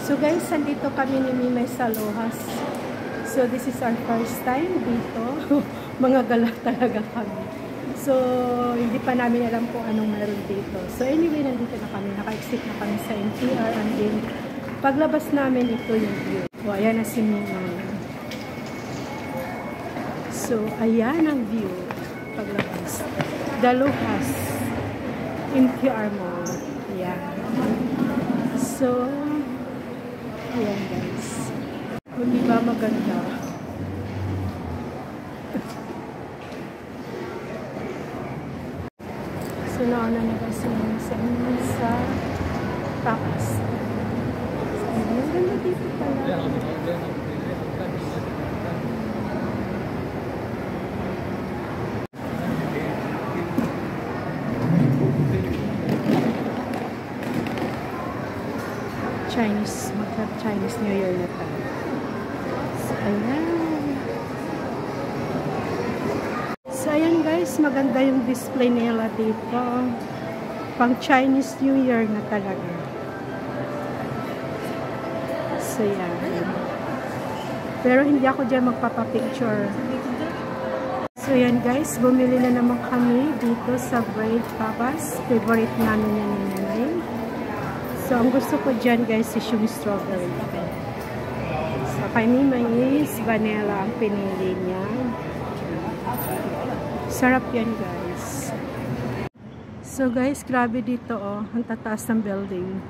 So guys, nandito kami ni Mimay sa Lohas. So this is our first time dito. Mga galak talaga kami. So hindi pa namin alam kung anong meron dito. So anyway, nandito na kami. Naka-exit na kami sa NTR. And then paglabas namin, ito yung view. O ayan na si Mimay. So ayan ang view. Paglabas. The Lohas. NTR Mall. Ayan. So ayan guys. Kung di ba maganda? So nauna na kasi sa tapas. So ang ganda dito pala. Chinese New Year na tayo. So, ayan. So, ayan guys, maganda yung display nila dito. Pang Chinese New Year na talaga. So, ayan. Pero hindi ako dyan magpapapicture. So, ayan guys, bumili na naman kami dito sa Bread Tapas. Favorite namin yan ni Mimay. So, ang gusto ko dyan guys is yung strawberry. So, kay Mimay is vanilla ang pinili niya. Sarap yan guys. So guys, grabe dito oh. Ang tataas ng building.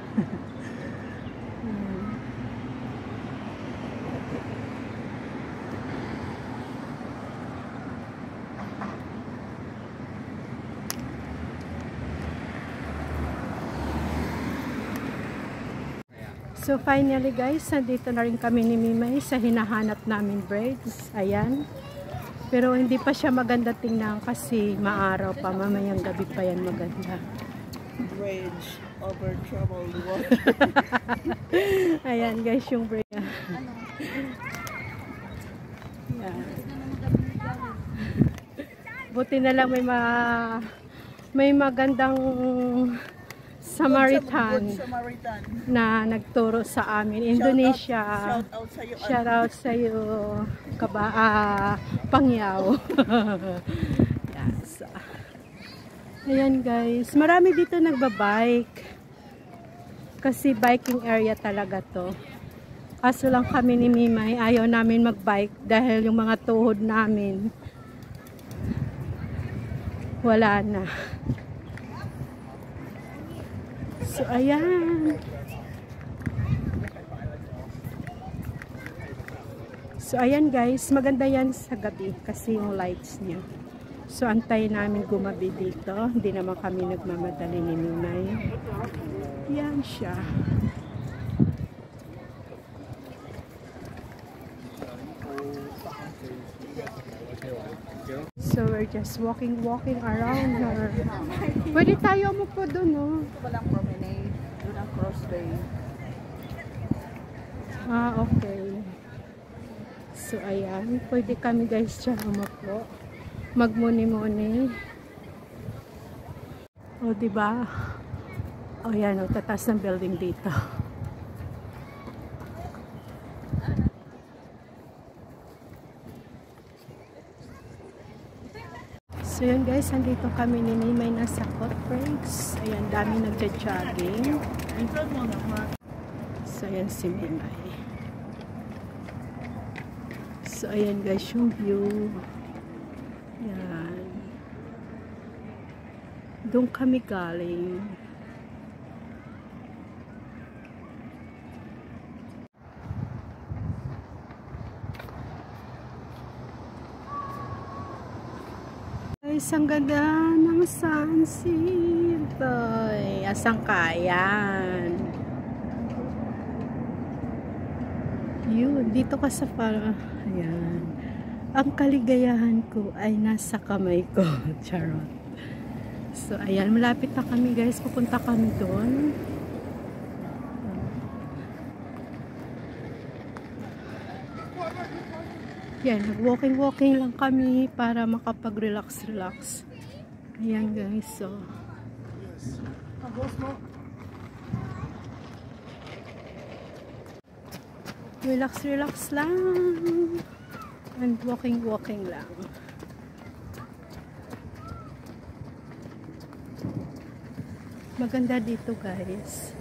So finally guys, nandito na rin kami ni Mimay sa hinahanap namin braids. Ayan. Pero hindi pa siya maganda tingnan kasi maaraw pa. Mamayang gabi pa yan maganda. Bridge over troubled water. Ayan guys yung braid. Ayan. Buti na lang may magandang Samaritan na nagturo sa amin. Indonesia. Shout out sa iyo. Pangyaw. Yes. Ayan guys. Marami dito nagbabike. Kasi biking area talaga to. Kaso lang kami ni Mimay ayaw namin magbike dahil yung mga tuhod namin wala na. So, ayan. So, ayan guys. Maganda yan sa gabi kasi yung lights niya. So, antayin namin gumabi dito. Hindi naman kami nagmamadali ni Mimay. Yan siya. So, we're just walking around her. Pwede tayo mo po doon, no? Ito walang promenade. Doon ang crossway. Ah, okay. So, ayan. Pwede kami guys dyan umupo. Magmuni-muni. O, diba? O, yan. O, tatas ng building dito. So yun guys, nandito kami ni Mimay nasa Cottbridge. Ayan, dami nagja-jogging. So ayan si Mimay. So ayan guys yung view. Ayan. Doon kami galing. Guys, ang ganda ng sunset. Ay, asang kayan. Yun, dito ka sa para. Ayan. Ang kaligayahan ko ay nasa kamay ko. Charot. So, ayan, malapit na kami guys. Pupunta kami doon. Yan, walking lang kami para makapag-relax. Ayan guys, so. Relax, relax lang. And walking lang. Maganda dito, guys.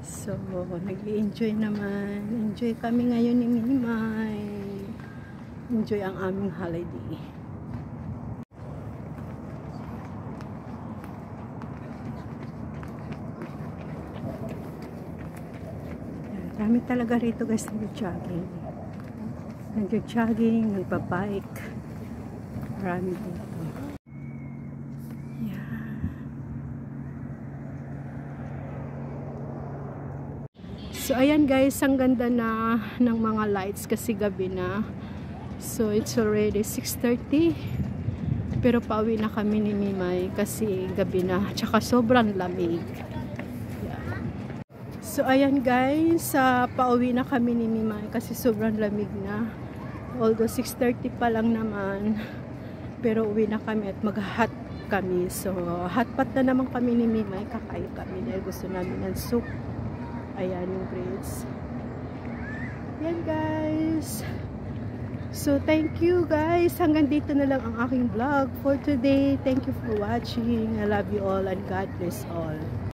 So, nag-i-enjoy naman. Enjoy kami ngayon ni Mimay. Enjoy ang aming holiday. Dami talaga rito, guys, nag-jogging. Nag-jogging, nagpa-bike. Marami dito. So, ayan guys, ang ganda na ng mga lights kasi gabi na. So, it's already 6:30. Pero pauwi na kami ni Mimay kasi gabi na. Tsaka sobrang lamig. Yeah. So, ayan guys, pauwi na kami ni Mimay kasi sobrang lamig na. Although 6:30 pa lang naman. Pero uwi na kami at mag-hot kami. So, hotpot na naman kami ni Mimay. Kakain kami dahil gusto namin ng soup. Ayan yung grades. Yan guys. So thank you guys. Hanggang dito na lang ang aking vlog for today. Thank you for watching. I love you all and God bless all.